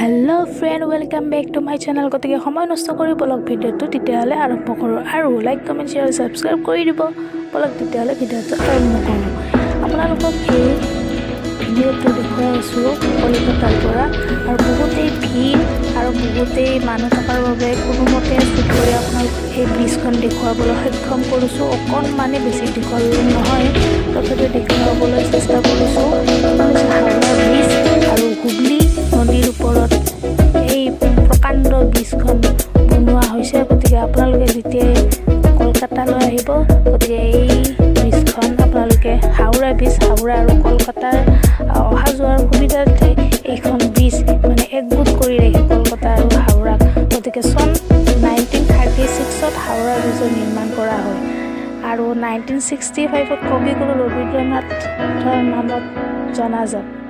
hello friend welcome back to my channel गतिके समय नष्ट करि ब्लॉग भिडिओটো तितेहले आरम्भ करो आरो लाइक कमेन्ट शेयर सब्सक्राइब करि दिबो ब्लॉग तितेहले भिडिओটো आरम्भ करो आपनालोকক এই ভিডিওটো দেখুৱাই আছো কলিকতাৰ পৰা আৰু বহুতেই ভিৰ আৰু বহুতেই মানুহ থকাৰ বাবে কোনোমতে সুখৰে আপোনালোক এই ব্ৰিজখন দেখুৱাবলৈ সক্ষম কৰিছো অকণমানে বেছি দীঘল নহয় তথাপি দেখুৱাবলৈ চেষ্টা কৰিছো হাওৰা ব্ৰিজ আৰু হুগলি নদীৰ ওপৰত এই প্ৰকাণ্ড ব্ৰিজখন বনোৱা হৈছে গতিকে আপোনালোকে যেতিয়া কলকাতালৈ আহিব গতিকে এই ব্ৰিজখন আপোনালোকে হাওৰা ব্ৰিজ হাওৰা আৰু কলকাতাৰ অহা যোৱাৰ সুবিধাৰ্থে এইখন ব্ৰিজ মানে একগোট কৰি ৰাখে কলকাতা আৰু হাওৰা গতিকে চন 1936ত হাওৰা ব্ৰিজৰ নিৰ্মাণ কৰা হয় আৰু 1965ত কবিগুৰু ৰবীন্দ্ৰনাথৰ নামত জনাজাত